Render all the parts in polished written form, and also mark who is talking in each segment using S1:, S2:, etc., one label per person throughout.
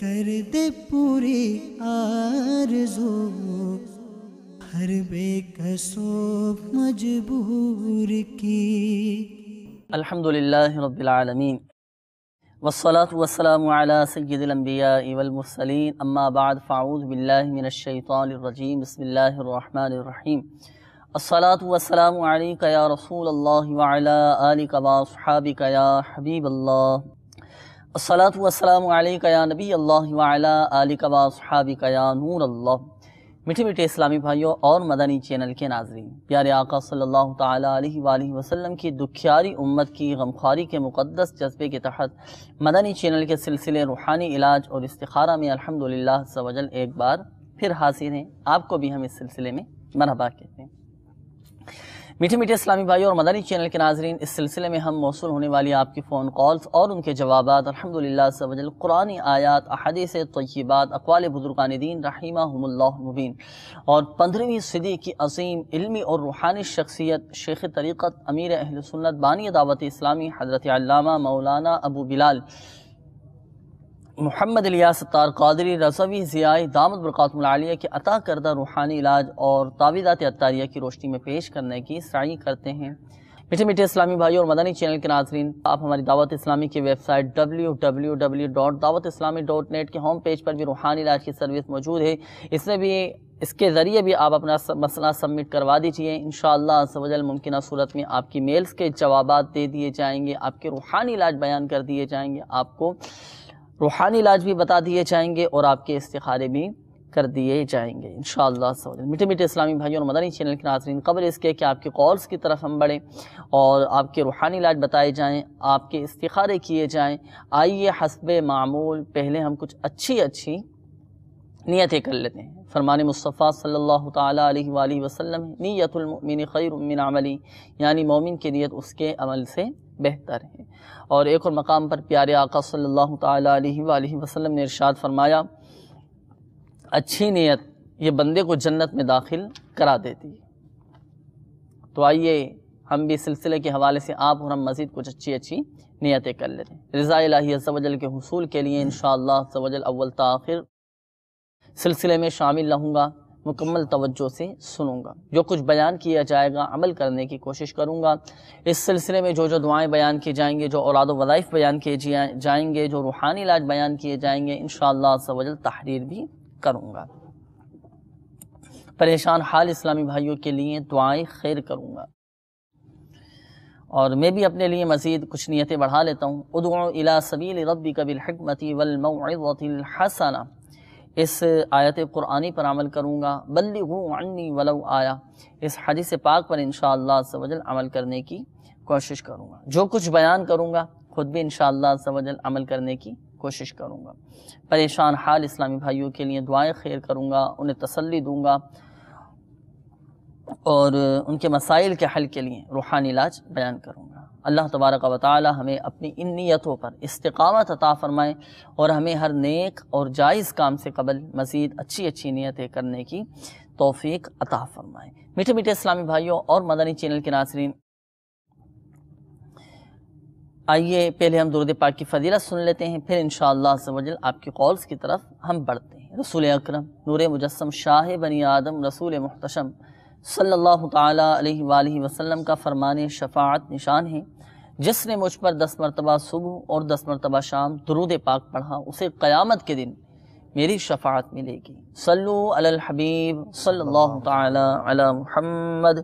S1: کر دے پوری آرزو ہر بے کسو مجبور کی۔
S2: الحمدللہ رب العالمین والصلاة والسلام علی سید الانبیاء والمرسلین، اما بعد فاعوذ باللہ من الشیطان الرجیم، بسم اللہ الرحمن الرحیم۔ الصلاة والسلام علیک یا رسول اللہ وعلی آلک واصحابک یا حبیب اللہ۔ الصلاة والسلام علیک یا نبی اللہ وعلی آلک واصحابک یا نور اللہ۔ میٹھے میٹھے اسلامی بھائیوں اور مدنی چینل کے ناظرین، پیارے آقا صلی اللہ تعالیٰ علیہ وآلہ وسلم کی دکھیاری امت کی غمخواری کے مقدس جذبے کے تحت مدنی چینل کے سلسلے روحانی علاج اور استخارہ میں الحمدللہ عز و جل ایک بار پھر حاضر ہیں۔ آپ کو بھی ہم اس سلسلے میں مرحبا کہتے ہیں۔ میٹھے میٹھے اسلامی بھائیوں اور مدنی چینل کے ناظرین، اس سلسلے میں ہم موصول ہونے والی آپ کی فون کالز اور ان کے جوابات الحمدللہ عز و جل قرآنی آیات، احادیث طیبات، اقوال بزرگان دین رحمہم اللہ مبین اور 15ویں صدی کی عظیم علمی اور روحانی شخصیت شیخ طریقت امیر اہل سنت بانی دعوت اسلامی حضرت علامہ مولانا ابو بلال محمد الیاس ستار قادری رضوی ضیائی دامت برکاتہم العالیہ کے عطا کردہ روحانی علاج اور تعویذات عطاریہ کی روشنی میں پیش کرنے کی سعی کرتے ہیں۔ میٹھے میٹھے اسلامی بھائیوں اور مدنی چینل کے ناظرین، آپ ہماری دعوت اسلامی کی ویب سائٹ www.dawatIslami.net کے ہوم پیج پر بھی روحانی علاج کی سروس موجود ہے۔ اس کے ذریعے بھی آپ اپنا مسئلہ سبمٹ کروا دیجئے، انشاءاللہ عز و جل ممکنہ صورت میں آپ کی میلز کے جوابات دے دیے جائیں گے، آپ کے روحانی علاج بیان کر دیے جائیں گے، آپ کو روحانی علاج بھی بتا دیے جائیں گے اور آپ کے استخارے بھی کر دیے جائیں گے انشاءاللہ عز و جل۔ میٹھے میٹھے اسلامی بھائیوں اور مدنی چینل کے ناظرین، قبل اس کے کہ آپ کی کالز کی طرف ہم بڑھیں اور آپ کے روحانی علاج بتائے جائیں، آپ کے استخارے کیے جائیں، آئیے حسب معمول پہلے ہم کچھ اچھی نیتیں کر لیتے ہیں۔ فرمان مصطفیٰ صلی اللہ تعالیٰ علیہ وآلہ وسلم، نیت المؤمن خیر من عملی، یعنی مومن کی نیت اس کے عمل سے بہتر ہے۔ اور ایک اور مقام پر پیارے آقا صلی اللہ تعالیٰ علیہ وآلہ وسلم نے ارشاد فرمایا، اچھی نیت یہ بندے کو جنت میں داخل کرا دیتی ہے۔ تو آئیے ہم بھی سلسلے کے حوالے سے آپ اور ہم مزید کچھ اچھی نیتیں کر لیتے ہیں۔ رضا الہی عز و جل کے حصول کے لیے انشاءاللہ عز و جل اول تا آخر سلسلے میں شامل رہوں گا، مکمل توجہ سے سنوں گا، جو کچھ بیان کیا جائے گا عمل کرنے کی کوشش کروں گا۔ اس سلسلے میں جو دعائیں بیان کی جائیں گے، جو اوراد و وظائف بیان کیے جائیں گے، جو روحانی علاج بیان کیے جائیں گے، انشاءاللہ عز و جل تحریر بھی کروں گا۔ پریشان حال اسلامی بھائیوں کے لیے دعائیں خیر کروں گا، اور میں بھی اپنے لیے مزید کچھ نیتیں بڑھا لیتا ہوں۔ ادعو الی سبیل ربک بالحکمۃ والموعظۃ الحسنہ، اس آیت قرآنی پر عمل کروں گا۔ بلغوا عنی ولو آیا، اس حدیث پاک پر انشاءاللہ عز و جل عمل کرنے کی کوشش کروں گا۔ جو کچھ بیان کروں گا خود بھی انشاءاللہ عز و جل عمل کرنے کی کوشش کروں گا۔ پریشان حال اسلامی بھائیوں کے لیے دعائیں خیر کروں گا، انہیں تسلی دوں گا اور ان کے مسائل کے حل کے لیے روحانی علاج بیان کروں گا۔ اللہ تبارک و تعالی ہمیں اپنی ان نیتوں پر استقامت عطا فرمائے اور ہمیں ہر نیک اور جائز کام سے قبل مزید اچھی نیتیں کرنے کی توفیق عطا فرمائے۔ میٹھے میٹھے اسلامی بھائیوں اور مدنی چینل کے ناظرین، آئیے پہلے ہم درود پاک کی فضیلت سن لیتے ہیں، پھر انشاءاللہ عز و جل آپ کی کالز کی طرف ہم بڑھتے ہیں۔ رسول اکرم نور مجسم شاہ بنی آدم رسول محتشم صلی اللہ تعالیٰ علیہ وآلہ وسلم کا فرمان شفاعت نشان ہے، جس نے مجھ پر 10 مرتبہ صبح اور 10 مرتبہ شام درود پاک پڑھا، اسے قیامت کے دن میری شفاعت ملے گی۔ صلو علی الحبیب صلی اللہ تعالیٰ علی محمد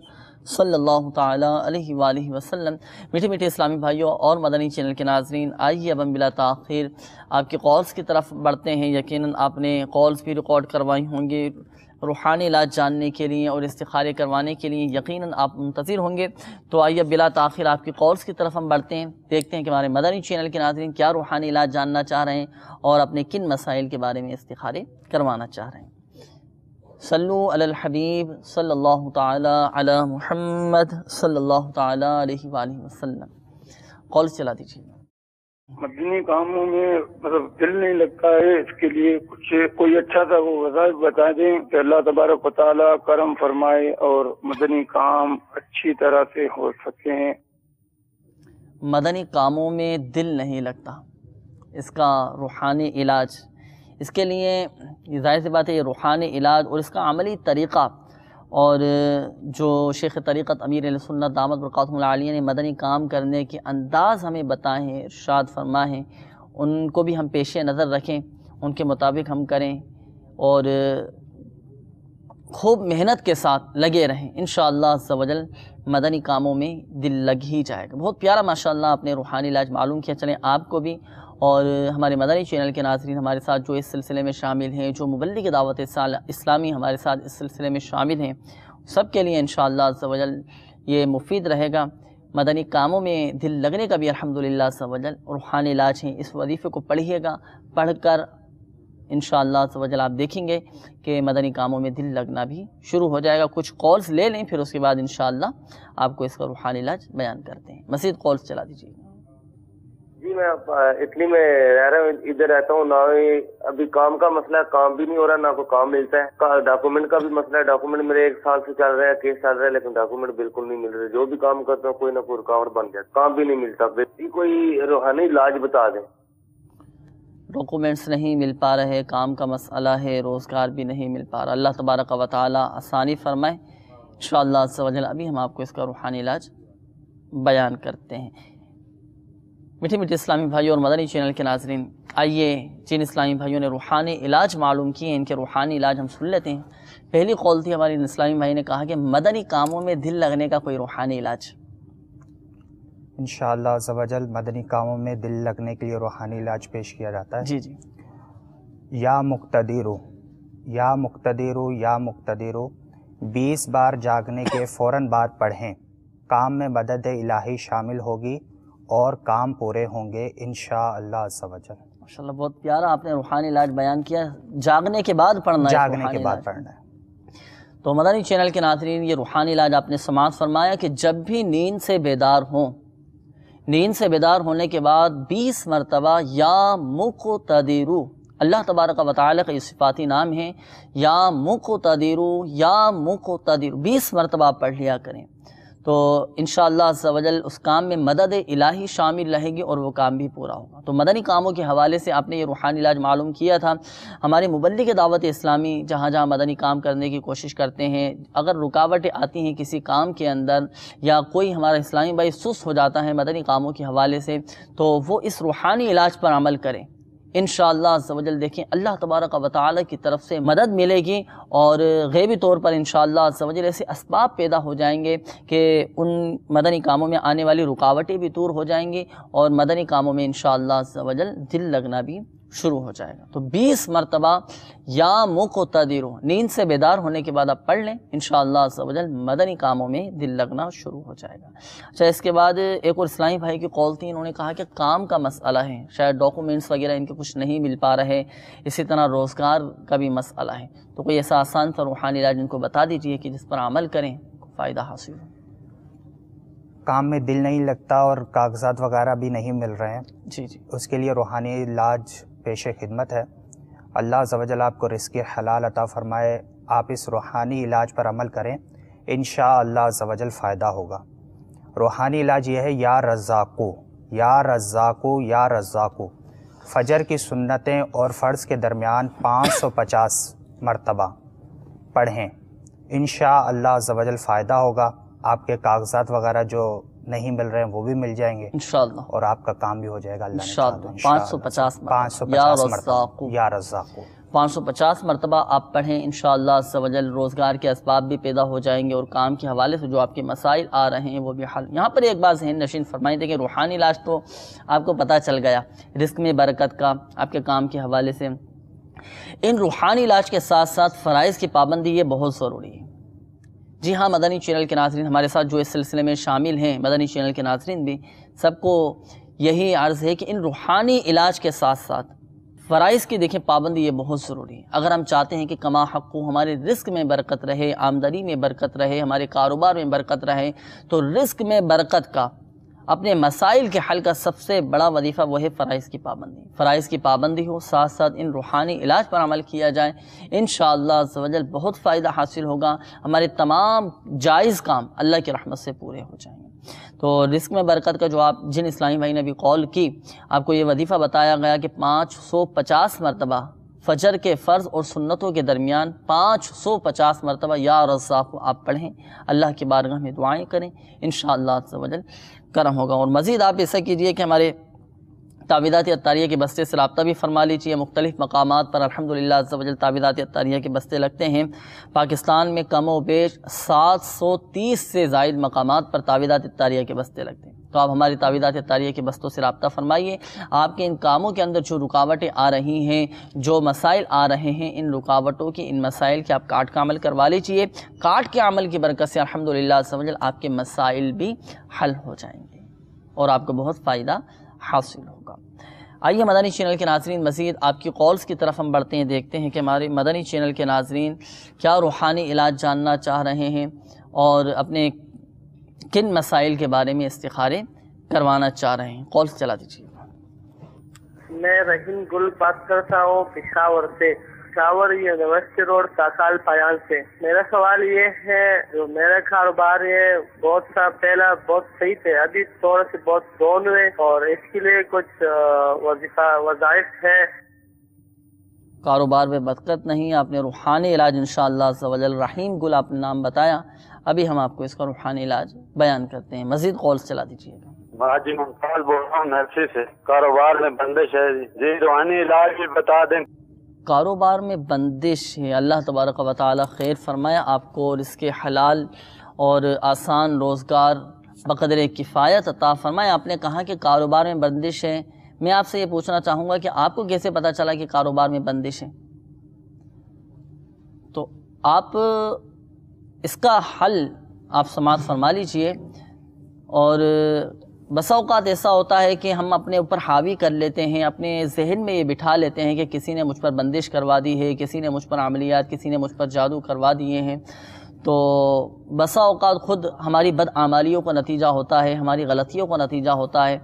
S2: صلی اللہ تعالیٰ علیہ وآلہ وسلم۔ میٹھے میٹھے اسلامی بھائیوں اور مدنی چینل کے ناظرین، آئیے اب ہم بلا تاخیر آپ کی کالز کی طرف بڑھتے ہیں۔ یقیناً آپ نے کالز بھی ریکارڈ کروائی ہوں گے روحانی علاج جاننے کے لیے اور استخارے کروانے کے لیے، یقیناً آپ منتظر ہوں گے۔ تو آئیے بلا تاخیر آپ کی کالز کی طرف ہم بڑھتے ہیں، دیکھتے ہیں کہ ہمارے مدنی چینل کے ناظرین کیا روحانی علاج جاننا چاہ رہے ہیں اور اپنے کن مسائل کے بارے میں استخارے کروانا چاہ رہے ہیں۔ صلو علی الحبیب صلی اللہ تعالی علی محمد صلی اللہ تعالی علیہ وآلہ وسلم۔ کال چلا دیجیے۔
S3: مدنی کاموں میں دل نہیں لگتا ہے، اس کے لیے کوئی اچھا سا وہ وظائف بتا دیں کہ اللہ تبارک و تعالیٰ کرم فرمائے اور مدنی کام اچھی طرح سے ہو سکیں۔
S2: مدنی کاموں میں دل نہیں لگتا، اس کا روحانی علاج اس کے لیے ظاہر سی بات ہے یہ روحانی علاج اور اس کا عملی طریقہ اور جو شیخ طریقت امیر اہل سنت دامت برکاتہم العالیہ نے مدنی کام کرنے کے انداز ہمیں بتائے ہیں، ارشاد فرمائے ہیں، ان کو بھی ہم پیش نظر رکھیں، ان کے مطابق ہم کریں اور خوب محنت کے ساتھ لگے رہیں، انشاءاللہ عز و جل مدنی کاموں میں دل لگ ہی جائے گا۔ بہت پیارا ماشاءاللہ آپ نے روحانی علاج معلوم کیا۔ چلیں آپ کو بھی اور ہمارے مدنی چینل کے ناظرین ہمارے ساتھ جو اس سلسلے میں شامل ہیں، جو مبلغ دعوت اسلامی ہمارے ساتھ اس سلسلے میں شامل ہیں، سب کے لیے انشاءاللہ عز و جل یہ مفید رہے گا۔ مدنی کاموں میں دل لگنے کا بھی الحمدللہ عز و جل روحانی علاج ہیں۔ اس وظیفے کو پڑھیے گا، پڑھ کر انشاءاللہ عز و جل آپ دیکھیں گے کہ مدنی کاموں میں دل لگنا بھی شروع ہو جائے گا۔ کچھ کالز لے لیں، پھر اس کے بعد انشاءاللہ آپ کو اس کا روحانی علاج بیان کرتے ہیں۔ مزید کالز چلا دیجیے۔
S4: جی میں اٹلی میں رہ رہا ہوں، ادھر رہتا ہوں، نہ ابھی کام کا مسئلہ ہے، کام بھی نہیں ہو رہا، نہ کوئی کام ملتا ہے۔ ڈاکومنٹ کا بھی مسئلہ ہے، ڈاکومنٹ میرے 1 سال سے چل رہا ہے، کیس چل رہا ہے، لیکن ڈاکومنٹ بالکل نہیں مل رہے۔ جو بھی کام کرتا ہوں کوئی نہ کوئی رکاوٹ بن جاتا، کام بھی نہیں ملتا۔ کوئی روحانی علاج بتا دیں۔
S2: ڈاکومنٹس نہیں مل پا رہے، کام کا مسئلہ ہے، روزگار بھی نہیں مل پا رہا، اللہ تبارک و تعالی آسانی فرمائے انشاءاللہ عز و جل۔ ابھی ہم آپ کو اس کا روحانی علاج بیان کرتے ہیں۔ میٹھے میٹھے اسلامی بھائیوں اور مدنی چینل کے ناظرین، آئیے جن اسلامی بھائیوں نے روحانی علاج معلوم کیے ہیں ان کے روحانی علاج ہم سن لیتے ہیں۔ پہلی قول تھی ہماری اسلامی بھائی نے کہا کہ مدنی کاموں میں دل لگنے کا کوئی روحانی علاج۔
S5: انشاءاللہ عز و جل مدنی کاموں میں دل لگنے کے لیے روحانی علاج پیش کیا جاتا ہے۔
S2: جی جی۔
S5: یا مقتدرو یا مقتدرو یا مقتدرو 20 بار جاگنے کے فوراً بعد پڑھیں، کام میں مدد الہی شامل ہوگی اور کام پورے ہوں گے انشاءاللہ عز و جل۔
S2: ماشاءاللہ بہت پیارا آپ نے روحانی علاج بیان کیا۔ جاگنے کے بعد پڑھنا ہے،
S5: جاگنے کے بعد پڑھنا ہے۔
S2: تو مدنی چینل کے ناظرین یہ روحانی علاج آپ نے سماعت فرمایا کہ جب بھی نیند سے بیدار ہوں، نیند سے بیدار ہونے کے بعد 20 مرتبہ یا مقتدرو، اللہ تبارک و تعالی کا یہ صفاتی نام ہے، یا مقتدرو یا مقتدر، 20 مرتبہ پڑھ لیا کریں تو انشاءاللہ عز و جل اس کام میں مدد الہی شامل رہے گی اور وہ کام بھی پورا ہوگا۔ تو مدنی کاموں کے حوالے سے آپ نے یہ روحانی علاج معلوم کیا تھا۔ ہمارے مبلغ دعوت اسلامی جہاں جہاں مدنی کام کرنے کی کوشش کرتے ہیں، اگر رکاوٹیں آتی ہیں کسی کام کے اندر یا کوئی ہمارا اسلامی بھائی سست ہو جاتا ہے مدنی کاموں کے حوالے سے، تو وہ اس روحانی علاج پر عمل کریں انشاءاللہ عز و جل۔ دیکھیں اللہ تبارک و تعالی کی طرف سے مدد ملے گی اور غیبی طور پر انشاءاللہ عز و جل ایسے اسباب پیدا ہو جائیں گے کہ ان مدنی کاموں میں آنے والی رکاوٹیں بھی دور ہو جائیں گی اور مدنی کاموں میں انشاءاللہ عز و جل دل لگنا بھی شروع ہو جائے گا۔ تو 20 مرتبہ یا مقتدرو، نیند سے بیدار ہونے کے بعد آپ پڑھ لیں انشاءاللہ عز و جل مدنی کاموں میں دل لگنا شروع ہو جائے گا۔ اچھا، اس کے بعد ایک اور اسلامی بھائی کی قول تھی، انہوں نے کہا کہ کام کا مسئلہ ہے، شاید ڈاکومنٹس وغیرہ ان کے کچھ نہیں مل پا رہے، اسی طرح روزگار کا بھی مسئلہ ہے، تو کوئی ایسا آسان سا روحانی علاج ان کو بتا دیجئے کہ جس پر عمل کریں فائدہ حاصل ہو۔
S5: کام میں دل نہیں لگتا اور کاغذات وغیرہ بھی نہیں مل رہے ہیں،
S2: جی جی،
S5: اس کے لیے روحانی علاج پیش خدمت ہے۔ اللہ عز و جل آپ کو رزق حلال عطا فرمائے، آپ اس روحانی علاج پر عمل کریں، انشاءاللہ عز و جل فائدہ ہوگا۔ روحانی علاج یہ ہے یا رزاقو یا رزاقو یا رزاقو، فجر کی سنتیں اور فرض کے درمیان 550 مرتبہ پڑھیں، انشاءاللہ عز و جل فائدہ ہوگا۔ آپ کے کاغذات وغیرہ جو نہیں مل رہے ہیں وہ بھی مل جائیں گے انشاءاللہ، اور آپ کا کام بھی ہو جائے گا اللہ نے چاہا تو۔
S2: 550
S5: مرتبہ یا رزاقو
S2: 550 مرتبہ آپ پڑھیں انشاءاللہ عز و جل، روزگار کے اسباب بھی پیدا ہو جائیں گے اور کام کے حوالے سے جو آپ کے مسائل آ رہے ہیں وہ بھی حل۔ یہاں پر ایک بات ذہن نشین فرمائیں تھے کہ روحانی علاج تو آپ کو پتہ چل گیا، رزق میں برکت کا آپ کے کام کے حوالے سے، ان روحانی علاج کے ساتھ ساتھ فرائض کی پابندی یہ بہت ضروری ہے۔ جی ہاں، مدنی چینل کے ناظرین ہمارے ساتھ جو اس سلسلے میں شامل ہیں، مدنی چینل کے ناظرین بھی، سب کو یہی عرض ہے کہ ان روحانی علاج کے ساتھ ساتھ فرائض کی دیکھیں پابندی یہ بہت ضروری ہے۔ اگر ہم چاہتے ہیں کہ کما حقو، ہمارے رزق میں برکت رہے، آمدنی میں برکت رہے، ہمارے کاروبار میں برکت رہے، تو رزق میں برکت کا، اپنے مسائل کے حل کا سب سے بڑا وظیفہ وہ ہے فرائض کی پابندی۔ فرائض کی پابندی ہو، ساتھ ساتھ ان روحانی علاج پر عمل کیا جائے، انشاءاللہ عز و جل بہت فائدہ حاصل ہوگا، ہمارے تمام جائز کام اللہ کی رحمت سے پورے ہو جائیں گے۔ تو رزق میں برکت کا جو آپ جن اسلامی بھائی نے بھی قول کی، آپ کو یہ وظیفہ بتایا گیا کہ 550 مرتبہ فجر کے فرض اور سنتوں کے درمیان 550 مرتبہ یا رزاق کو آپ پڑھیں، اللہ کی بارگاہ میں دعائیں کریں، انشاءاللہ عز و جل کرم ہوگا۔ اور مزید آپ ایسا کیجئے کہ ہمارے تعویذات عطاریہ کے بستے سے رابطہ بھی فرما لیجیے۔ مختلف مقامات پر الحمدللہ عز و جل تعویذات عطاریہ کے بستے لگتے ہیں۔ پاکستان میں کم و بیش 730 سے زائد مقامات پر تعویذات عطاریہ کے بستے لگتے ہیں۔ تو آپ ہماری تعویذات عطاریہ کے بستوں سے رابطہ فرمائیے۔ آپ کے ان کاموں کے اندر جو رکاوٹیں آ رہی ہیں، جو مسائل آ رہے ہیں، ان رکاوٹوں کی، ان مسائل کے آپ کاٹ کا عمل کروا لیجیے۔ کاٹ کے عمل کی برکت سے الحمدللہ عز و جل آپ کے مسائل بھی حل ہو جائیں گے اور آپ کو بہت فائدہ حاصل ہوگا۔ آئیے مدنی چینل کے ناظرین، مزید آپ کی کالز کی طرف ہم بڑھتے ہیں، دیکھتے ہیں کہ ہمارے مدنی چینل کے ناظرین کیا روحانی علاج جاننا چاہ رہے ہیں اور اپنے کن مسائل کے بارے میں استخارے کروانا چاہ رہے ہیں۔ کالز چلا دیجیے۔
S6: میں رحیم گل بات کرتا ہوں پشاور سے، پشاور یونیورسٹی روڈ کاکال پایان سے۔ میرا سوال یہ ہے، جو میرا کاروبار ہے بہت سا پہلا بہت صحیح تھے، ابھی تھوڑا سے بہت ڈاؤن ہوئے اور اس کے لیے کچھ وظائف ہے۔
S2: کاروبار میں برکت نہیں، آپ نے روحانی علاج انشاءاللہ عز و جل، رحیم گل آپ نے نام بتایا، ابھی ہم آپ کو اس کا روحانی علاج بیان کرتے ہیں۔ مزید کالز چلا دیجیے گا۔
S3: حاجی ممتاز بول رہا ہوں نرسی سے، کاروبار میں بندش ہے جی، روحانی علاج بھی بتا دیں۔
S2: کاروبار میں بندش ہے، اللہ تبارک و تعالی خیر فرمایا آپ کو رزق حلال اور آسان روزگار بقدر کفایت عطا فرمایا۔ آپ نے کہا کہ کاروبار میں بندش ہے، میں آپ سے یہ پوچھنا چاہوں گا کہ آپ کو کیسے پتہ چلا کہ کاروبار میں بندش ہے؟ تو آپ اس کا حل آپ سماعت فرما لیجئے۔ اور بسا اوقات ایسا ہوتا ہے کہ ہم اپنے اوپر حاوی کر لیتے ہیں، اپنے ذہن میں یہ بٹھا لیتے ہیں کہ کسی نے مجھ پر بندش کروا دی ہے، کسی نے مجھ پر عملیات، کسی نے مجھ پر جادو کروا دیے ہیں۔ تو بسا اوقات خود ہماری بدعمالیوں کا نتیجہ ہوتا ہے، ہماری غلطیوں کا نتیجہ ہوتا ہے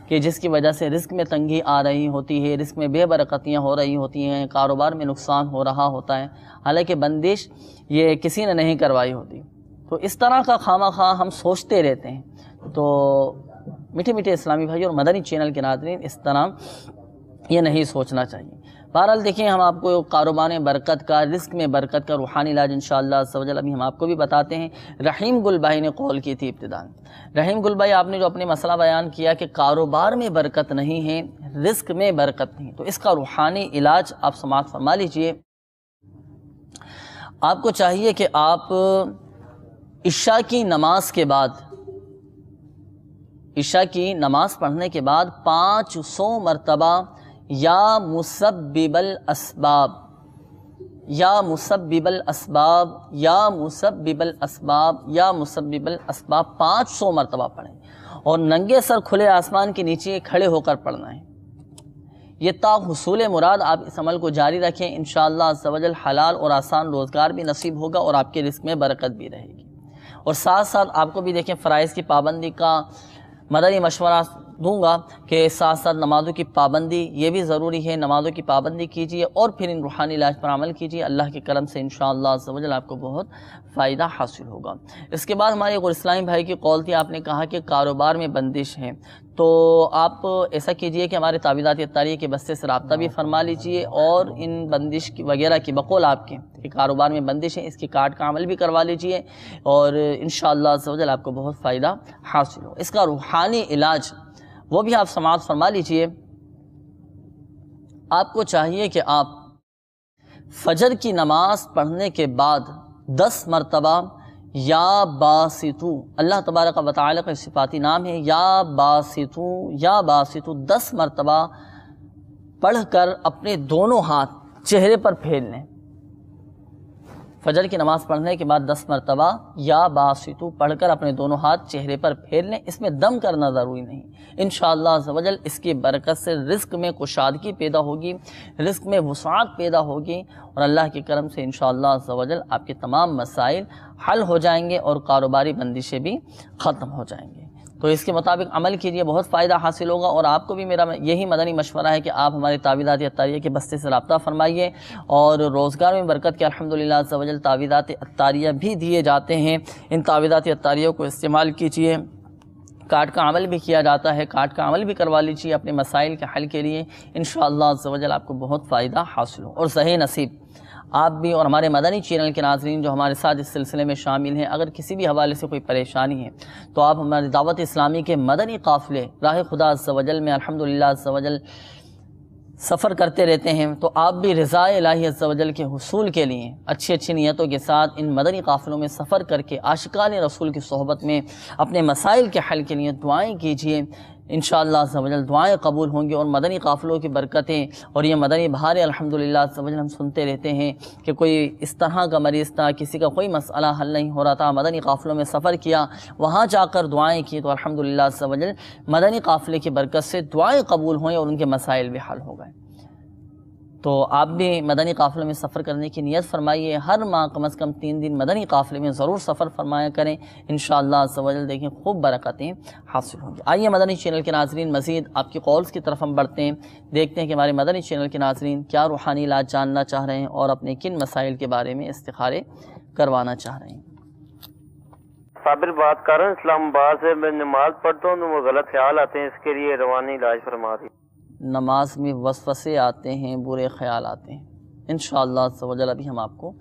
S2: کہ جس کی وجہ سے رزق میں تنگی آ رہی ہوتی ہے، رزق میں بے برکتیاں ہو رہی ہوتی ہیں، کاروبار میں نقصان ہو رہا ہوتا ہے، حالانکہ بندش یہ کسی نے نہیں کروائی ہوتی۔ تو اس طرح کا خواہ مخواہ ہم سوچتے رہتے ہیں۔ تو میٹھے میٹھے اسلامی بھائی اور مدنی چینل کے ناظرین، اس طرح یہ نہیں سوچنا چاہیے۔ بہرحال دیکھیں، ہم آپ کو کاروبار میں برکت کا، رزق میں برکت کا روحانی علاج انشاءاللہ عز و جل ابھی ہم آپ کو بھی بتاتے ہیں۔ رحیم گل بھائی نے کال کی تھی ابتداء۔ رحیم گل بھائی، آپ نے جو اپنے مسئلہ بیان کیا کہ کاروبار میں برکت نہیں ہے، رزق میں برکت نہیں، تو اس کا روحانی علاج آپ سماعت فرما لیجئے۔ آپ کو چاہیے کہ آپ عشاء کی نماز کے بعد، عشاء کی نماز پڑھنے کے بعد 500 مرتبہ یا مسبب الاسباب، یا مسبب الاسباب، یا مسبب الاسباب، یا مسبب الاسباب 500 مرتبہ پڑھیں، اور ننگے سر کھلے آسمان کے نیچے کھڑے ہو کر پڑھنا ہے۔ یہ تا حصول مراد آپ اس عمل کو جاری رکھیں، انشاءاللہ عز و جل حلال اور آسان روزگار بھی نصیب ہوگا اور آپ کے رزق میں برکت بھی رہے گی۔ اور ساتھ ساتھ آپ کو بھی دیکھیں، فرائض کی پابندی کا مدنی مشورہ دوں گا کہ ساتھ ساتھ نمازوں کی پابندی یہ بھی ضروری ہے، نمازوں کی پابندی کیجیے اور پھر ان روحانی علاج پر عمل کیجیے، اللہ کے کرم سے انشاءاللہ عز و جل آپ کو بہت فائدہ حاصل ہوگا۔ اس کے بعد ہمارے ایک اور اسلامی بھائی کی کال تھی، آپ نے کہا کہ کاروبار میں بندش ہے، تو آپ ایسا کیجئے کہ ہمارے تعویذات عطاریہ کے بستے سے رابطہ بھی فرما لیجئے اور ان بندش وغیرہ کی بقول آپ کے کہ کاروبار میں بندش ہے، اس کی کاٹ کا عمل بھی کروا لیجئے اور انشاءاللہ عز و جل آپ کو بہت فائدہ حاصل ہو۔ اس کا روحانی علاج وہ بھی آپ سماعت فرما لیجئے۔ آپ کو چاہیے کہ آپ فجر کی نماز پڑھنے کے بعد 10 مرتبہ یا باسطو، اللہ تبارک و تعالی کا صفاتی نام ہے یا باسطو، یا باسطو 10 مرتبہ پڑھ کر اپنے دونوں ہاتھ چہرے پر پھیر لیں۔ فجر کی نماز پڑھنے کے بعد 10 مرتبہ یا باسطو پڑھ کر اپنے دونوں ہاتھ چہرے پر پھیر لیں، اس میں دم کرنا ضروری نہیں، انشاءاللہ عز و جل اس کی برکت سے رزق میں کشادگی پیدا ہوگی، رزق میں وسعت پیدا ہوگی اور اللہ کے کرم سے انشاءاللہ عز و جل آپ کے تمام مسائل حل ہو جائیں گے اور کاروباری بندشیں بھی ختم ہو جائیں گے۔ تو اس کے مطابق عمل کیجئے، بہت فائدہ حاصل ہوگا۔ اور آپ کو بھی میرا یہی مدنی مشورہ ہے کہ آپ ہمارے تعویذات عطاریہ کے بستے سے رابطہ فرمائیے اور روزگار میں برکت کے الحمدللہ عز و جل تعویذات عطاریہ بھی دیے جاتے ہیں، ان تعویذات عطاریہ کو استعمال کیجئے کارڈ کا عمل بھی کیا جاتا ہے، کارڈ کا عمل بھی کروا لیجیے اپنے مسائل کے حل کے لیے، انشاءاللہ عز و جل آپ کو بہت فائدہ حاصل ہو۔ اور صحیح نصیب آپ بھی اور ہمارے مدنی چینل کے ناظرین جو ہمارے ساتھ اس سلسلے میں شامل ہیں، اگر کسی بھی حوالے سے کوئی پریشانی ہے تو آپ ہماری دعوت اسلامی کے مدنی قافلے راہ خدا عز و جل میں الحمدللہ عز و جل سفر کرتے رہتے ہیں، تو آپ بھی رضا الہی عز و جل کے حصول کے لیے اچھی اچھی نیتوں کے ساتھ ان مدنی قافلوں میں سفر کر کے عاشقان رسول کی صحبت میں اپنے مسائل کے حل کے لیے دعائیں کیجیے، انشاءاللہ عز و جل دعائیں قبول ہوں گی، اور مدنی قافلوں کی برکتیں اور یہ مدنی بہاریں الحمدللہ عز و جل ہم سنتے رہتے ہیں کہ کوئی اس طرح کا مریض تھا، کسی کا کوئی مسئلہ حل نہیں ہو رہا تھا، مدنی قافلوں میں سفر کیا، وہاں جا کر دعائیں کی تو الحمدللہ عز و جل مدنی قافلے کی برکت سے دعائیں قبول ہوئیں اور ان کے مسائل بھی حل ہو گئے۔ تو آپ بھی مدنی قافلے میں سفر کرنے کی نیت فرمائیے، ہر ماہ کم از کم 3 دن مدنی قافلے میں ضرور سفر فرمایا کریں، انشاءاللہ عز و جل دیکھیں خوب برکتیں حاصل ہوں گی۔ آئیے مدنی چینل کے ناظرین مزید آپ کی کالز کی طرف ہم بڑھتے ہیں، دیکھتے ہیں کہ ہمارے مدنی چینل کے ناظرین کیا روحانی علاج جاننا چاہ رہے ہیں اور اپنے کن مسائل کے بارے میں استخارے کروانا چاہ رہے ہیں۔
S4: صابر بات کر رہا ہوں اسلام آباد سے، میں نماز پڑھتا ہوں تو وہ غلط خیال آتے ہیں، اس کے لیے روحانی علاج فرما دی۔
S2: نماز میں وسوسے آتے ہیں، برے خیال آتے ہیں، انشاءاللہ عز و جل ابھی ہم آپ کو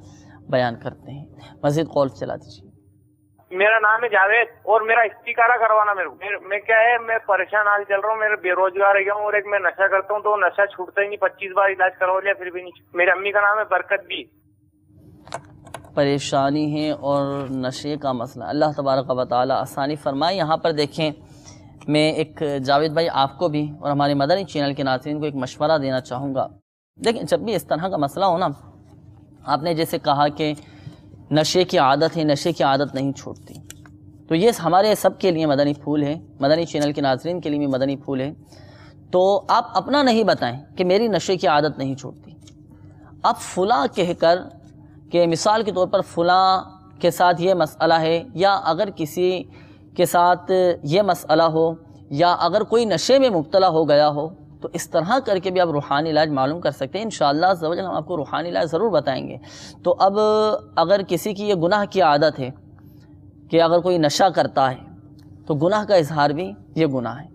S2: بیان کرتے ہیں، مزید کال چلا دیجیے۔
S6: میرا نام ہے جاوید اور میرا استخارہ کروانا میرے کو، میں کیا ہے میں پریشان حال چل رہا ہوں، میرے بے روزگار رہ گیا ہوں اور ایک میں نشہ کرتا ہوں تو نشہ چھوٹتا ہی نہیں، 25 بار علاج کروا لیا پھر بھی نہیں۔ میری امی کا نام ہے برکت بھی۔
S2: پریشانی ہے اور نشے کا مسئلہ، اللہ تبارک و تعالی آسانی فرمائے۔ یہاں پر دیکھیں میں ایک جاوید بھائی آپ کو بھی اور ہمارے مدنی چینل کے ناظرین کو ایک مشورہ دینا چاہوں گا۔ دیکھیں جب بھی اس طرح کا مسئلہ ہو نا، آپ نے جیسے کہا کہ نشے کی عادت ہے، نشے کی عادت نہیں چھوٹتی، تو یہ ہمارے سب کے لیے مدنی پھول ہے، مدنی چینل کے ناظرین کے لیے بھی مدنی پھول ہے۔ تو آپ اپنا نہیں بتائیں کہ میری نشے کی عادت نہیں چھوٹتی، آپ فلاں کہہ کر کہ مثال کے طور پر فلاں کے ساتھ یہ مسئلہ ہے، یا اگر کسی کے ساتھ یہ مسئلہ ہو، یا اگر کوئی نشے میں مبتلا ہو گیا ہو، تو اس طرح کر کے بھی آپ روحانی علاج معلوم کر سکتے ہیں، انشاءاللہ عز و جل ہم آپ کو روحانی علاج ضرور بتائیں گے۔ تو اب اگر کسی کی یہ گناہ کی عادت ہے کہ اگر کوئی نشہ کرتا ہے تو گناہ کا اظہار بھی یہ گناہ ہے،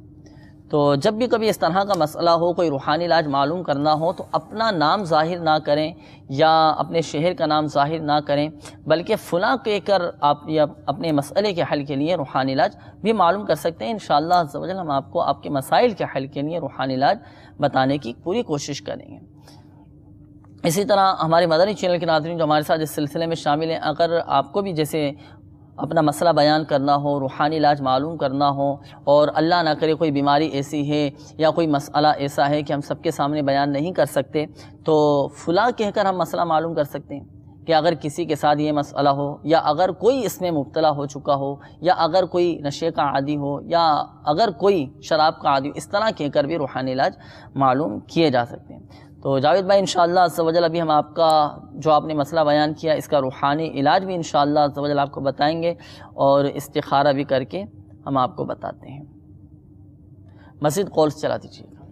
S2: تو جب بھی کبھی اس طرح کا مسئلہ ہو، کوئی روحانی علاج معلوم کرنا ہو تو اپنا نام ظاہر نہ کریں یا اپنے شہر کا نام ظاہر نہ کریں، بلکہ فلاں کہہ کر آپ یا اپنے مسئلے کے حل کے لیے روحانی علاج بھی معلوم کر سکتے ہیں۔ انشاءاللہ عز و جل ہم آپ کو آپ کے مسائل کے حل کے لیے روحانی علاج بتانے کی پوری کوشش کریں گے۔ اسی طرح ہمارے مدنی چینل کے ناظرین جو ہمارے ساتھ اس سلسلے میں شامل ہیں، اگر آپ کو بھی جیسے اپنا مسئلہ بیان کرنا ہو، روحانی علاج معلوم کرنا ہو، اور اللہ نہ کرے کوئی بیماری ایسی ہے یا کوئی مسئلہ ایسا ہے کہ ہم سب کے سامنے بیان نہیں کر سکتے، تو فلاں کہہ کر ہم مسئلہ معلوم کر سکتے ہیں کہ اگر کسی کے ساتھ یہ مسئلہ ہو، یا اگر کوئی اس میں مبتلا ہو چکا ہو، یا اگر کوئی نشے کا عادی ہو، یا اگر کوئی شراب کا عادی ہو، اس طرح کہہ کر بھی روحانی علاج معلوم کیے جا سکتے ہیں۔ تو جاوید بھائی انشاءاللہ عز و جل ابھی ہم آپ کا جو آپ نے مسئلہ بیان کیا اس کا روحانی علاج بھی انشاءاللہ عز و جل آپ کو بتائیں گے، اور استخارہ بھی کر کے ہم آپ کو بتاتے ہیں۔ مزید کالز چلا دیجیے گا۔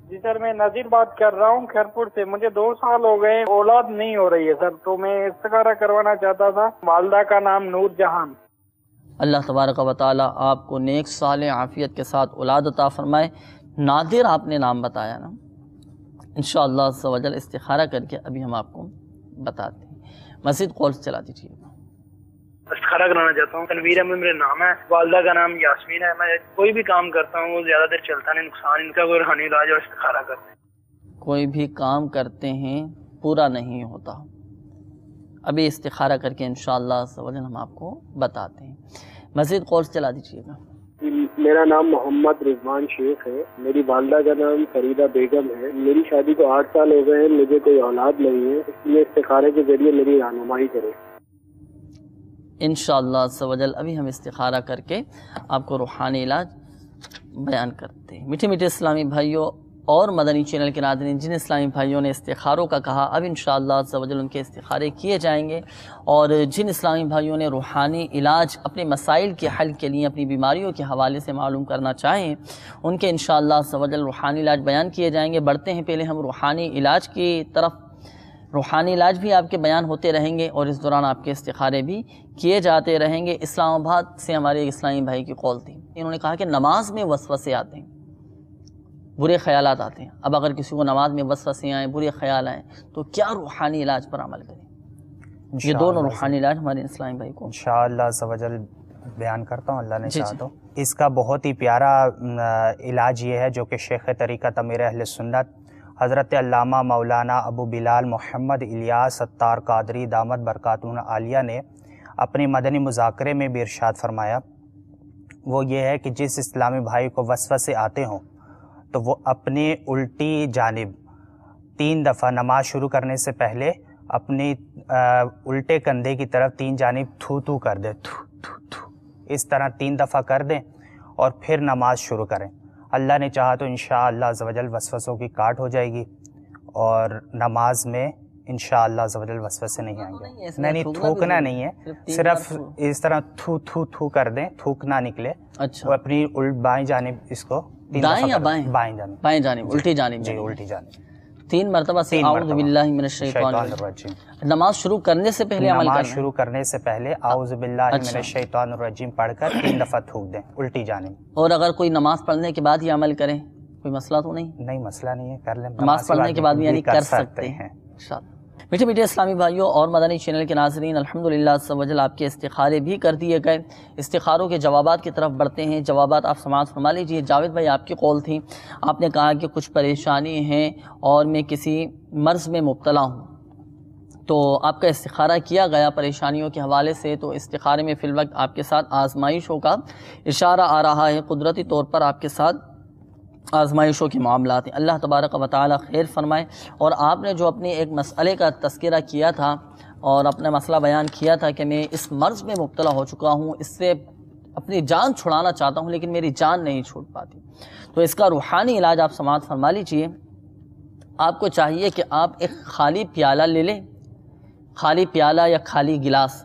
S6: جی سر، میں نذیر بات کر رہا ہوں خیرپور سے، مجھے 2 سال ہو گئے، اولاد نہیں ہو رہی ہے سر، تو میں استخارہ کروانا چاہتا تھا۔ والدہ کا نام نور جہان۔
S2: اللہ تبارک و تعالی آپ کو نیک صالح عافیت کے ساتھ اولاد عطا فرمائے۔ نادر آپ نے نام بتایا نا، انشاءاللہ عز و جل استخارہ کر کے ابھی ہم آپ کو بتاتے ہیں۔ مزید کالز چلا دیجیے گا۔
S6: استخارہ کرانا چاہتا ہوں۔ تنویر احمد میرا نام ہے، والدہ کا نام یاسمین ہے۔ میں کوئی بھی کام کرتا ہوں وہ زیادہ دیر چلتا نہیں، نقصان ان کا کوئی روحانی علاج اور استخارہ کرتے ہیں۔
S2: کوئی بھی کام کرتے ہیں پورا نہیں ہوتا، ابھی استخارہ کر کے انشاءاللہ عز و جل ہم آپ کو بتاتے ہیں۔ مزید کالز چلا دیجیے گا۔
S7: میرا نام محمد رضوان شیخ ہے، میری والدہ کا نام فریدہ بیگم ہے، میری شادی کو 8 سال ہو گئے ہیں، مجھے کوئی اولاد نہیں ہے، اس لیے استخارے کے ذریعے میری رہنمائی کریں۔
S2: انشاءاللہ عز و جل ابھی ہم استخارہ کر کے آپ کو روحانی علاج بیان کرتے ہیں۔ میٹھے میٹھے اسلامی بھائیوں اور مدنی چینل کے ناظرین، جن اسلامی بھائیوں نے استخاروں کا کہا، اب انشاءاللہ عز و جل ان کے استخارے کیے جائیں گے، اور جن اسلامی بھائیوں نے روحانی علاج اپنے مسائل کے حل کے لیے اپنی بیماریوں کے حوالے سے معلوم کرنا چاہیں، ان کے انشاءاللہ عز و جل روحانی علاج بیان کیے جائیں گے۔ بڑھتے ہیں پہلے ہم روحانی علاج کی طرف۔ روحانی علاج بھی آپ کے بیان ہوتے رہیں گے اور اس دوران آپ کے استخارے بھی کیے جاتے رہیں گے۔ اسلام آباد سے ہمارے اسلامی بھائی کی کال تھی۔ انہوں نے کہا کہ نماز میں وسوسے آتے ہیں، برے خیالات آتے ہیں. اب اگر کسی کو نماز میں وسوسے آئیں، برے خیال آئیں، تو کیا روحانی علاج پر عمل کریں؟ یہ دونوں روحانی علاج ہمارے اسلامی بھائی کو
S5: انشاءاللہ عز و جل بیان کرتا ہوں، اللہ نے چاہا تو. اس کا بہت ہی پیارا علاج یہ ہے جو کہ شیخ طریقت امیر اہل سنت حضرت علامہ مولانا ابو بلال محمد الیاس ستار قادری دامت برکاتہ عالیہ نے اپنی مدنی مذاکرے میں بھی ارشاد فرمایا. وہ یہ ہے کہ جس اسلامی بھائی کو وسوسے آتے ہوں تو وہ اپنی الٹی جانب 3 دفعہ نماز شروع کرنے سے پہلے اپنی الٹے کندھے کی طرف 3 جانب تھو تھو کر دیں، تھو تھو تھو، اس طرح 3 دفعہ کر دیں اور پھر نماز شروع کریں. اللہ نے چاہا تو انشاءاللہ عز و جل وسوسوں کی کاٹ ہو جائے گی اور نماز میں انشاءاللہ عز و جل وسوسے نہیں آئیں گے. نہیں تھوکنا نہیں ہے، صرف اس طرح تھو تھو تھو کر دیں، تھوکنا نکلے.
S2: اچھا،
S5: وہ اپنی بائیں جانب اس کو
S2: دائیں یا بائیں؟
S5: بائیں جانب،
S2: بائیں جانب، الٹی جانب.
S5: جی الٹی جانب
S2: 3 مرتبہ سے اعوذ باللہ من الشیطان الرجیم. نماز شروع کرنے سے پہلے عمل کرنا ہے.
S5: نماز شروع کرنے سے پہلے اعوذ باللہ من الشیطان الرجیم پڑھ کر 3 دفعہ تھوک دیں الٹی جانب.
S2: اور اگر کوئی نماز پڑھنے کے بعد یہ عمل کرے کوئی مسئلہ تو نہیں؟
S5: نہیں مسئلہ نہیں ہے، کر لیں.
S2: نماز پڑھنے کے بعد بھی یعنی کر سکتے ہیں. میٹھے میٹھے اسلامی بھائیوں اور مدنی چینل کے ناظرین، الحمدللہ عز و جل آپ کے استخارے بھی کر دیے گئے. استخاروں کے جوابات کی طرف بڑھتے ہیں. جوابات آپ سماعت فرما لیجیے. جاوید بھائی آپ کی قول تھی، آپ نے کہا کہ کچھ پریشانی ہیں اور میں کسی مرض میں مبتلا ہوں، تو آپ کا استخارہ کیا گیا پریشانیوں کے حوالے سے. تو استخارے میں فی الوقت آپ کے ساتھ آزمائشوں کا اشارہ آ رہا ہے. قدرتی طور پر آپ کے ساتھ آزمائشوں کے معاملات ہیں. اللہ تبارک و تعالی خیر فرمائے. اور آپ نے جو اپنے ایک مسئلے کا تذکرہ کیا تھا اور اپنا مسئلہ بیان کیا تھا کہ میں اس مرض میں مبتلا ہو چکا ہوں، اس سے اپنی جان چھڑانا چاہتا ہوں لیکن میری جان نہیں چھوٹ پاتی، تو اس کا روحانی علاج آپ سماعت فرما لیجیے. آپ کو چاہیے کہ آپ ایک خالی پیالہ لے لیں، خالی پیالہ یا خالی گلاس،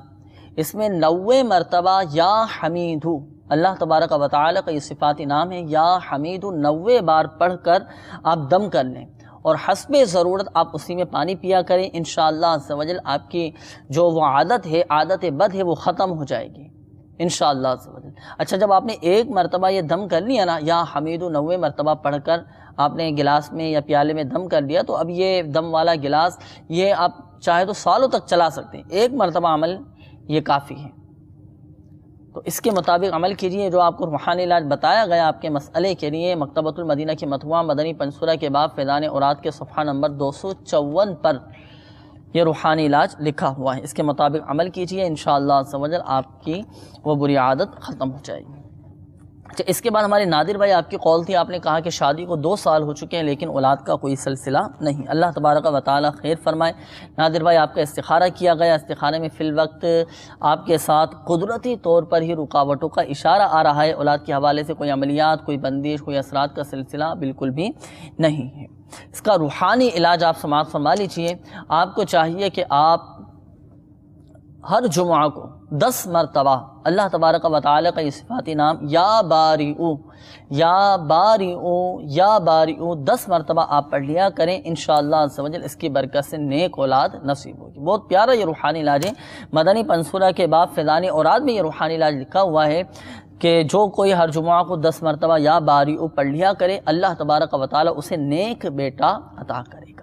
S2: اس میں 90 مرتبہ یا حمیدو، اللہ تبارک و تعالی کا یہ صفاتی نام ہے، یا حمیدو 90 بار پڑھ کر آپ دم کر لیں اور حسب ضرورت آپ اسی میں پانی پیا کریں. انشاءاللہ عز و جل آپ کی جو وہ عادت ہے، عادت بد ہے، وہ ختم ہو جائے گی انشاءاللہ عز و جل. اچھا، جب آپ نے 1 مرتبہ یہ دم کر لیا نا، یا حمیدو 90 مرتبہ پڑھ کر آپ نے گلاس میں یا پیالے میں دم کر لیا، تو اب یہ دم والا گلاس یہ آپ چاہے تو سالوں تک چلا سکتے ہیں. 1 مرتبہ عمل یہ کافی ہے. تو اس کے مطابق عمل کیجئے جو آپ کو روحانی علاج بتایا گیا آپ کے مسئلے کے لیے. مکتبۃ المدینہ کی مطبوعہ مدنی پنسورہ کے باب فیضان اوراد کے صفحہ نمبر 254 پر یہ روحانی علاج لکھا ہوا ہے. اس کے مطابق عمل کیجئے، انشاءاللہ عز و جل آپ کی وہ بری عادت ختم ہو جائے گی. اچھا، اس کے بعد ہمارے نادر بھائی آپ کی قول تھی، آپ نے کہا کہ شادی کو 2 سال ہو چکے ہیں لیکن اولاد کا کوئی سلسلہ نہیں. اللہ تبارک و تعالی خیر فرمائے. نادر بھائی آپ کا استخارہ کیا گیا. استخارے میں فی الوقت آپ کے ساتھ قدرتی طور پر ہی رکاوٹوں کا اشارہ آ رہا ہے. اولاد کے حوالے سے کوئی عملیات، کوئی بندش، کوئی اثرات کا سلسلہ بالکل بھی نہیں ہے. اس کا روحانی علاج آپ سماعت فرما لیجیے. آپ کو چاہیے کہ آپ ہر جمعہ کو 10 مرتبہ اللہ تبارک و تعالی کا یہ صفاتی نام یا باریعو یا باریعو یا باریعو 10 مرتبہ آپ پڑھ لیا کریں. انشاءاللہ عز و جل اس کی برکت سے نیک اولاد نصیب ہوگی. بہت پیارا یہ روحانی علاج ہے. مدنی پنسورہ کے باب فیضان اوراد میں یہ روحانی علاج لکھا ہوا ہے کہ جو کوئی ہر جمعہ کو 10 مرتبہ یا باریعو پڑھ لیا کرے، اللہ تبارک و تعالی اسے نیک بیٹا عطا کرے گا.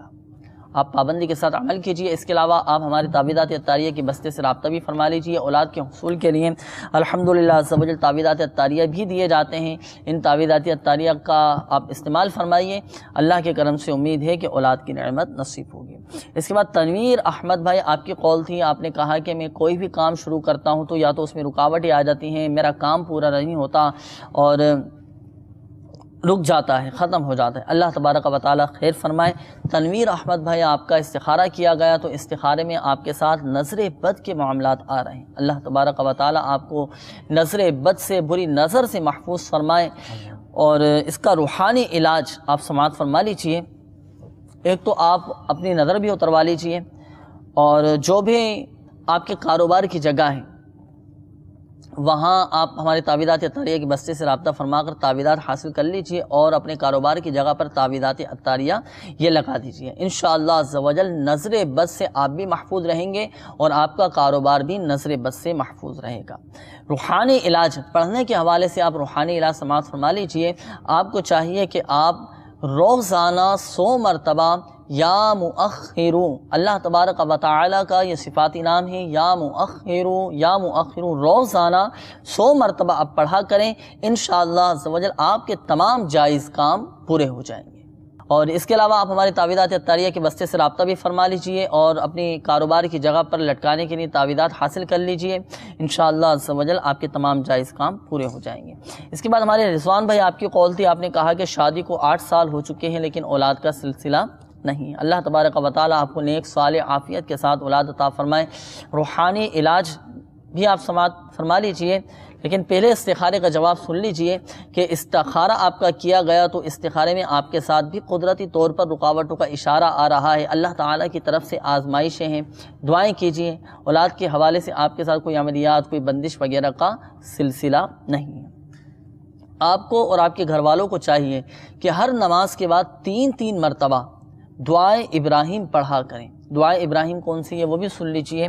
S2: آپ پابندی کے ساتھ عمل کیجئے. اس کے علاوہ آپ ہمارے تعویذات عطاریہ کے بستے سے رابطہ بھی فرما لیجئے. اولاد کے حصول کے لیے الحمدللہ عز و جل تعویذات عطاریہ بھی دیے جاتے ہیں. ان تعویذات عطاریہ کا آپ استعمال فرمائیے. اللہ کے کرم سے امید ہے کہ اولاد کی نعمت نصیب ہوگی. اس کے بعد تنویر احمد بھائی آپ کی قول تھی، آپ نے کہا کہ میں کوئی بھی کام شروع کرتا ہوں تو یا تو اس میں رکاوٹیں آ جاتی ہیں، میرا کام پورا نہیں ہوتا اور رک جاتا ہے، ختم ہو جاتا ہے. اللہ تبارک و تعالی خیر فرمائے. تنویر احمد بھائی آپ کا استخارہ کیا گیا تو استخارے میں آپ کے ساتھ نظر بد کے معاملات آ رہے ہیں. اللہ تبارک و تعالی آپ کو نظر بد سے، بری نظر سے محفوظ فرمائے. اور اس کا روحانی علاج آپ سماعت فرما لیجیے. ایک تو آپ اپنی نظر بھی اتروا لیجیے، اور جو بھی آپ کے کاروبار کی جگہ ہے وہاں آپ ہمارے تعویذات عطاریہ کے بستے سے رابطہ فرما کر تعویذات حاصل کر لیجئے اور اپنے کاروبار کی جگہ پر تعویذات عطاریہ یہ لگا دیجئے۔ انشاءاللہ عز و جل نظر بد سے آپ بھی محفوظ رہیں گے اور آپ کا کاروبار بھی نظر بد سے محفوظ رہے گا۔ روحانی علاج پڑھنے کے حوالے سے آپ روحانی علاج سماعت فرما لیجئے۔ آپ کو چاہیے کہ آپ روزانہ 100 مرتبہ یا مؤخرو، اللہ تبارک و تعالی کا یہ صفاتی نام ہے، یا مؤخرو، روزانہ 100 مرتبہ آپ پڑھا کریں۔ انشاءاللہ عز و جل آپ کے تمام جائز کام پورے ہو جائیں گے۔ اور اس کے علاوہ آپ ہمارے تعویذات عطاریہ کے بستے سے رابطہ بھی فرما لیجئے اور اپنی کاروبار کی جگہ پر لٹکانے کے لیے تعویذات حاصل کر لیجئے۔ انشاءاللہ عز و جل آپ کے تمام جائز کام پورے ہو جائیں گے۔ اس کے بعد ہمارے رضوان بھائی آپ کی قول تھی، آپ نے کہا کہ شادی کو 8 سال ہو چکے ہیں لیکن اولاد کا سلسلہ نہیں۔ اللہ تبارک و تعالی آپ کو نیک صالح عافیت کے ساتھ اولاد عطا فرمائے۔ روحانی علاج بھی آپ سماعت فرما لیجئے، لیکن پہلے استخارے کا جواب سن لیجئے کہ استخارہ آپ کا کیا گیا تو استخارے میں آپ کے ساتھ بھی قدرتی طور پر رکاوٹوں کا اشارہ آ رہا ہے، اللہ تعالیٰ کی طرف سے آزمائشیں ہیں۔ دعائیں کیجئے، اولاد کے حوالے سے آپ کے ساتھ کوئی عملیات، کوئی بندش وغیرہ کا سلسلہ نہیں ہے۔ آپ کو اور آپ کے گھر والوں کو چاہیے کہ ہر نماز کے بعد 3 مرتبہ دعائے ابراہیم پڑھا کریں۔ دعائے ابراہیم کون سی ہے وہ بھی سن لیجئے۔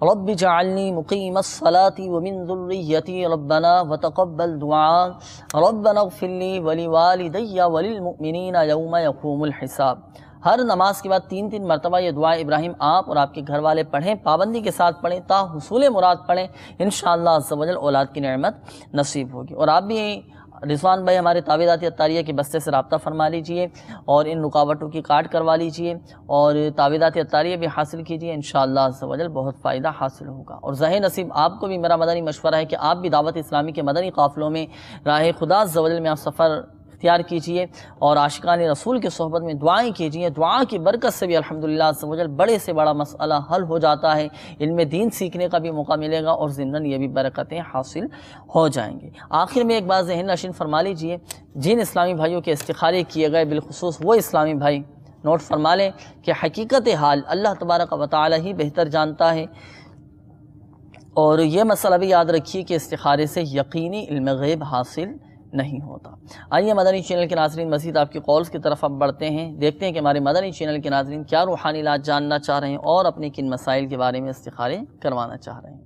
S2: رب اجعلنی مقیم الصلاۃ ومن ذریتی ربنا وتقبل دعاء ربنا اغفر لی ولوالدی وللمؤمنین یوم یقوم الحساب۔ ہر نماز کے بعد 3 مرتبہ یہ دعا ابراہیم آپ اور آپ کے گھر والے پڑھیں، پابندی کے ساتھ پڑھیں، تا حصول مراد پڑھیں، انشاءاللہ عز و جل اولاد کی نعمت نصیب ہوگی۔ اور آپ بھی رضوان بھائی ہمارے تعویذات عطاریہ کے بستے سے رابطہ فرما لیجئے اور ان رکاوٹوں کی کاٹ کروا لیجئے اور تعویذات عطاریہ بھی حاصل کیجئے، انشاءاللہ عز و جل بہت فائدہ حاصل ہوگا۔ اور ظاہر نصیب آپ کو بھی میرا مدنی مشورہ ہے کہ آپ بھی دعوت اسلامی کے مدنی قافلوں میں راہ خدا عز و جل میں آپ سفر اختیار کیجئے اور عاشقان رسول کے صحبت میں دعائیں کیجئے۔ دعا کی برکت سے بھی الحمدللہ عز و جل بڑے سے بڑا مسئلہ حل ہو جاتا ہے، علم دین سیکھنے کا بھی موقع ملے گا اور ضمناً یہ بھی برکتیں حاصل ہو جائیں گے۔ آخر میں ایک بات ذہن نشین فرما لیجئے، جن اسلامی بھائیوں کے استخارے کیے گئے بالخصوص وہ اسلامی بھائی نوٹ فرما لیں کہ حقیقت حال اللہ تبارک و تعالی ہی بہتر جانتا ہے، اور یہ مسئلہ بھی یاد رکھیے کہ استخارے سے یقینی علم غیب حاصل نہیں ہوتا۔ آئیے مدنی چینل کے ناظرین مزید آپ کی کالز کی طرف اب بڑھتے ہیں، دیکھتے ہیں کہ ہمارے مدنی چینل کے ناظرین کیا روحانی علاج جاننا چاہ رہے ہیں اور اپنے کن مسائل کے بارے میں استخارے کروانا چاہ رہے ہیں۔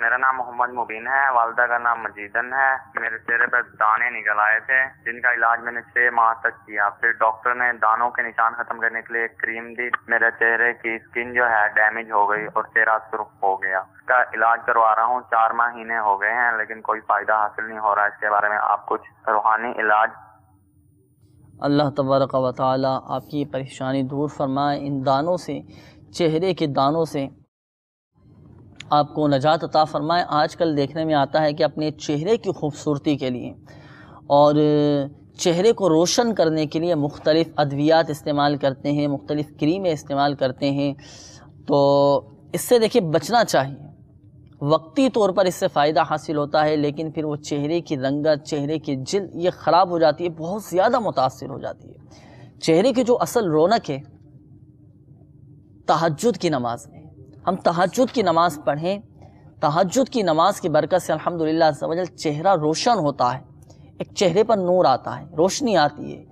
S8: میرا نام محمد مبین ہے، والدہ کا نام مجیدن ہے۔ میرے چہرے پر دانے نکل آئے تھے جن کا علاج میں نے 6 ماہ تک کیا، پھر ڈاکٹر نے دانوں کے نشان ختم کرنے کے لیے ایک کریم دی۔ میرے چہرے کی اسکن جو ہے ڈیمیج ہو گئی اور چہرہ سرخ ہو گیا۔ اس کا علاج کروا رہا ہوں، 4 مہینے ہو گئے ہیں لیکن کوئی فائدہ حاصل نہیں ہو رہا۔ اس کے بارے میں آپ کچھ روحانی علاج۔
S2: اللہ تبارک و تعالی آپ کی پریشانی دور فرمائے، ان دانوں سے، چہرے کے دانوں سے آپ کو نجات عطا فرمائے۔ آج کل دیکھنے میں آتا ہے کہ اپنے چہرے کی خوبصورتی کے لیے اور چہرے کو روشن کرنے کے لیے مختلف ادویات استعمال کرتے ہیں، مختلف کریمیں استعمال کرتے ہیں، تو اس سے دیکھیے بچنا چاہیے۔ وقتی طور پر اس سے فائدہ حاصل ہوتا ہے لیکن پھر وہ چہرے کی رنگت، چہرے کی جلد یہ خراب ہو جاتی ہے، بہت زیادہ متاثر ہو جاتی ہے۔ چہرے کی جو اصل رونق ہے تہجد کی نماز میں، ہم تہجد کی نماز پڑھیں، تہجد کی نماز کی برکت سے الحمدللہ عز و جل چہرہ روشن ہوتا ہے، ایک چہرے پر نور آتا ہے، روشنی آتی ہے،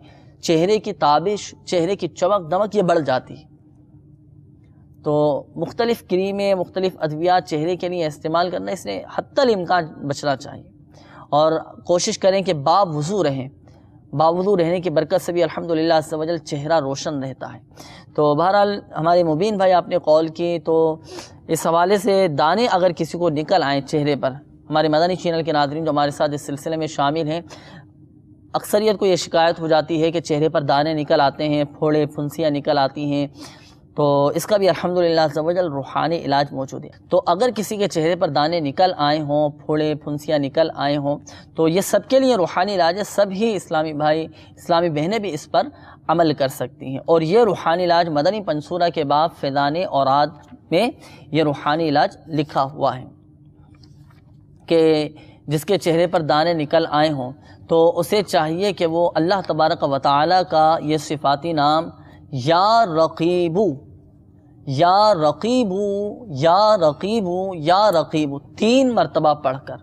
S2: چہرے کی تابش، چہرے کی چمک دمک یہ بڑھ جاتی ہے۔ تو مختلف کریمیں، مختلف ادویات چہرے کے لیے استعمال کرنا، اس نے حتی الامکان بچنا چاہیے اور کوشش کریں کہ باوضو رہیں۔ باوضو رہنے کی برکت سے بھی الحمدللہ عز و جل چہرہ روشن رہتا ہے۔ تو بہرحال ہمارے مبین بھائی آپ نے کال کی، تو اس حوالے سے دانے اگر کسی کو نکل آئیں چہرے پر، ہمارے مدنی چینل کے ناظرین جو ہمارے ساتھ اس سلسلے میں شامل ہیں، اکثریت کو یہ شکایت ہو جاتی ہے کہ چہرے پر دانے نکل آتے ہیں، پھوڑے پھنسیاں نکل آتی ہیں، تو اس کا بھی الحمدللہ عز و جل روحانی علاج موجود ہے۔ تو اگر کسی کے چہرے پر دانے نکل آئے ہوں، پھوڑے پھنسیاں نکل آئے ہوں، تو یہ سب کے لیے روحانی علاج ہے، سب ہی اسلامی بھائی، اسلامی بہنیں بھی اس پر عمل کر سکتی ہیں۔ اور یہ روحانی علاج مدنی پنصورہ کے باب فیضان اوراد میں یہ روحانی علاج لکھا ہوا ہے کہ جس کے چہرے پر دانے نکل آئے ہوں تو اسے چاہیے کہ وہ اللہ تبارک و تعالی کا یہ صفاتی نام یا رقیبو، یا رقیبو یا رقیبو یا رقیبو 3 مرتبہ پڑھ کر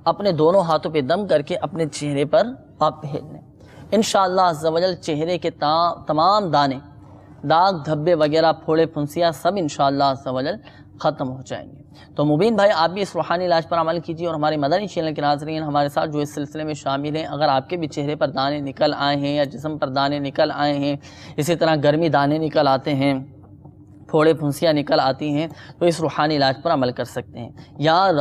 S2: اپنے دونوں ہاتھوں پہ دم کر کے اپنے چہرے پر آپ پھیر لیں۔ انشاءاللہ عز و جل چہرے کے تمام دانے، داغ دھبے وغیرہ، پھوڑے پھنسیاں سب انشاءاللہ عز و جل ختم ہو جائیں گے۔ تو مبین بھائی آپ بھی اس روحانی علاج پر عمل کیجیے، اور ہمارے مدنی چینل کے ناظرین ہمارے ساتھ جو اس سلسلے میں شامل ہیں، اگر آپ کے بھی چہرے پر دانے نکل آئے ہیں یا جسم پر دانے نکل آئے ہیں، اسی طرح گرمی دانے نکل آتے ہیں، پھوڑے پھنسیاں نکل آتی ہیں، تو اس روحانی علاج پر عمل کر سکتے ہیں۔ یا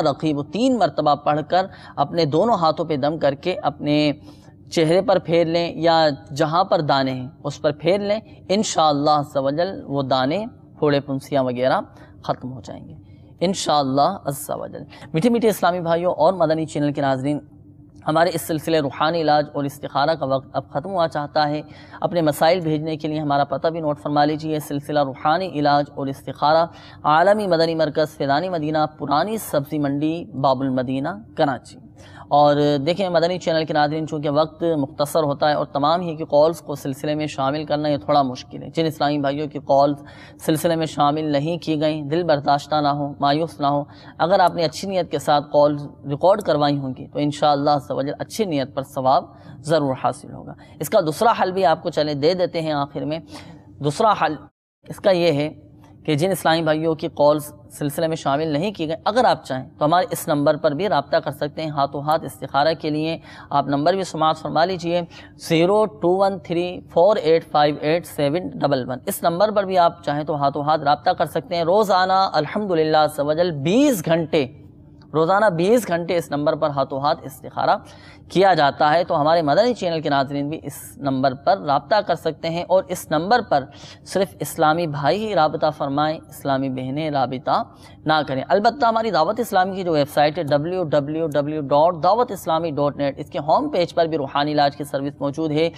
S2: رقیب 3 مرتبہ پڑھ کر اپنے دونوں ہاتھوں پہ دم کر کے اپنے چہرے پر پھیر لیں، یا جہاں پر دانے ہیں اس پر پھیر لیں، انشاءاللہ عز و جل وہ دانے، پھوڑے پھنسیاں وغیرہ ختم ہو جائیں گے انشاءاللہ عز و جل۔ میٹھے میٹھے اسلامی بھائیوں اور مدنی چینل کے ناظرین، ہمارے اس سلسلے روحانی علاج اور استخارہ کا وقت اب ختم ہوا چاہتا ہے۔ اپنے مسائل بھیجنے کے لیے ہمارا پتہ بھی نوٹ فرما لیجیے۔ سلسلہ روحانی علاج اور استخارہ، عالمی مدنی مرکز، فیضانی مدینہ، پرانی سبزی منڈی، باب المدینہ، کراچی۔ اور دیکھیں مدنی چینل کے ناظرین، چونکہ وقت مختصر ہوتا ہے اور تمام ہی کی کالز کو سلسلے میں شامل کرنا یہ تھوڑا مشکل ہے۔ جن اسلامی بھائیوں کی کالز سلسلے میں شامل نہیں کی گئیں، دل برداشتہ نہ ہو، مایوس نہ ہو، اگر آپ نے اچھی نیت کے ساتھ کالز ریکارڈ کروائی ہوں گی تو انشاءاللہ عز و جل اچھی نیت پر ثواب ضرور حاصل ہوگا۔ اس کا دوسرا حل بھی آپ کو چلے دے دیتے ہیں آخر میں۔ دوسرا حل اس کا یہ ہے کہ جن اسلامی بھائیوں کی کالز سلسلے میں شامل نہیں کی گئے، اگر آپ چاہیں تو ہمارے اس نمبر پر بھی رابطہ کر سکتے ہیں ہاتھوں ہاتھ استخارہ کے لیے۔ آپ نمبر بھی سماعت فرما لیجئے، 0213485871۔ اس نمبر پر بھی آپ چاہیں تو ہاتھوں ہاتھ رابطہ کر سکتے ہیں۔ روزانہ الحمدللہ عز و جل 20 گھنٹے اس نمبر پر ہاتھوں ہاتھ استخارہ کیا جاتا ہے۔ تو ہمارے مدنی چینل کے ناظرین بھی اس نمبر پر رابطہ کر سکتے ہیں، اور اس نمبر پر صرف اسلامی بھائی ہی رابطہ فرمائیں، اسلامی بہنیں رابطہ نہ کریں۔ البتہ ہماری دعوت اسلامی کی جو ویب سائٹ ہے www.dawatislami.net، اس کے ہوم پیج پر بھی روحانی علاج کی سروس موجود ہے۔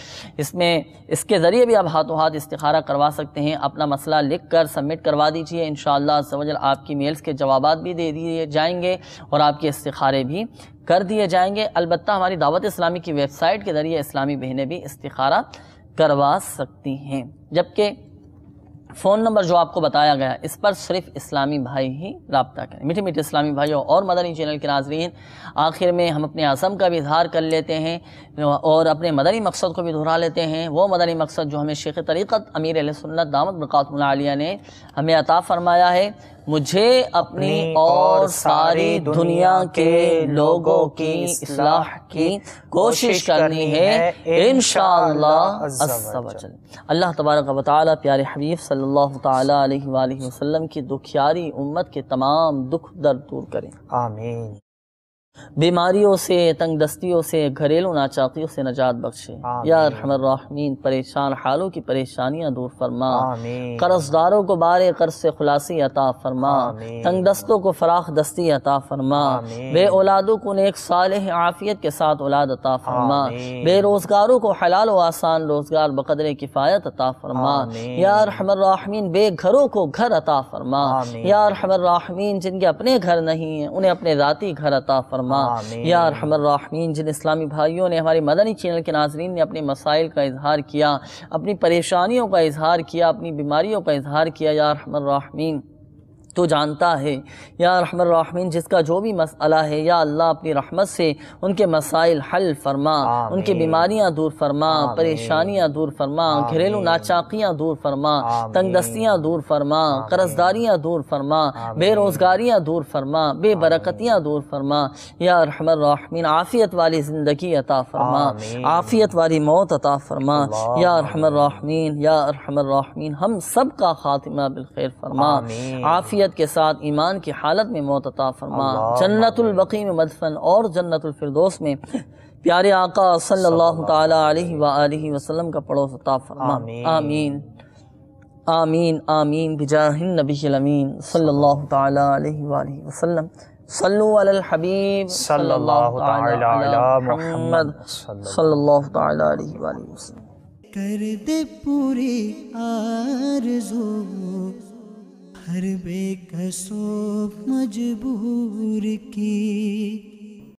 S2: اس کے ذریعے بھی آپ ہاتھوں ہاتھ استخارہ کروا سکتے ہیں۔ اپنا مسئلہ لکھ کر سبمٹ کروا دیجئے، انشاءاللہ عز و جل آپ کی میلز کے جوابات بھی دے دیے جائیں گے اور آپ کے استخارے بھی کر دیے جائیں گے۔ البتہ ہماری دعوت اسلامی کی ویب سائٹ کے ذریعے اسلامی بہنیں بھی استخارہ کروا سکتی ہیں، جبکہ فون نمبر جو آپ کو بتایا گیا اس پر صرف اسلامی بھائی ہی رابطہ کریں۔ میٹھے میٹھے اسلامی بھائیوں اور مدنی چینل کے ناظرین، آخر میں ہم اپنے عزم کا بھی اظہار کر لیتے ہیں اور اپنے مدنی مقصد کو بھی دہرا لیتے ہیں۔ وہ مدنی مقصد جو ہمیں شیخ طریقت امیر اہل سنت دامت برکاتہ العالیہ نے ہمیں عطا فرمایا ہے، مجھے اپنی اور ساری دنیا کے لوگوں کی اصلاح کی کوشش کرنی ہے انشاءاللہ عز و جل۔ اللہ تبارک و تعالی پیارے حبیب صلی اللہ تعالی علیہ وآلہ وسلم کی دکھیاری امت کے تمام دکھ درد دور کریں،
S5: آمین۔
S2: بیماریوں سے، تنگ دستیوں سے، گھریلو ناچاقیوں سے نجات بخشے یا ارحم الراحمین۔ پریشان حالوں کی پریشانیاں دور فرما، قرض داروں کو بارے قرض سے خلاصی عطا فرما، تنگ دستوں کو فراخ دستی عطا فرما، بے اولادوں کو نیک صالح عافیت کے ساتھ اولاد عطا فرما، بے روزگاروں کو حلال و آسان روزگار بقدر کفایت عطا فرما یا ارحم الراحمین۔ بے گھروں کو گھر عطا فرما یا ارحم الراحمین۔ جن کے اپنے گھر نہیں ہیں انہیں اپنے ذاتی گھر عطا فرما یا ارحم الراحمین۔ جن اسلامی بھائیوں نے، ہمارے مدنی چینل کے ناظرین نے اپنے مسائل کا اظہار کیا، اپنی پریشانیوں کا اظہار کیا، اپنی بیماریوں کا اظہار کیا، یا ارحم الراحمین تو جانتا ہے یا ارحم الراحمین جس کا جو بھی مسئلہ ہے، یا اللہ اپنی رحمت سے ان کے مسائل حل فرما، ان کے بیماریاں دور فرما، پریشانیاں دور فرما، گھریلو ناچاقیاں دور فرما، تنگ دستیاں دور فرما، قرضداریاں دور فرما، بے روزگاریاں دور فرما، بے برکتیاں دور فرما یا ارحم الراحمین۔ عافیت والی زندگی عطا فرما، عافیت والی موت عطا فرما یا ارحم الراحمین یا ارحم الراحمین۔ ہم سب کا خاتمہ بالخیر فرما، عافیت کے ساتھ ایمان کی حالت میں موت عطا فرما، جنت البقیع میں مدفن اور جنت الفردوس میں پیارے آقا صلی اللہ تعالی علیہ وآلہ وسلم کا پڑوس عطا فرما۔ آمین آمین آمین بجاہ النبی الامین صلی اللہ تعالی علیہ وآلہ وسلم۔ صلو علی الحبیب صلی اللہ تعالی علی محمد صلی اللہ تعالی علیہ وآلہ وسلم۔
S1: کر دے پوری آرزو ہر بے کس و مجبور کی۔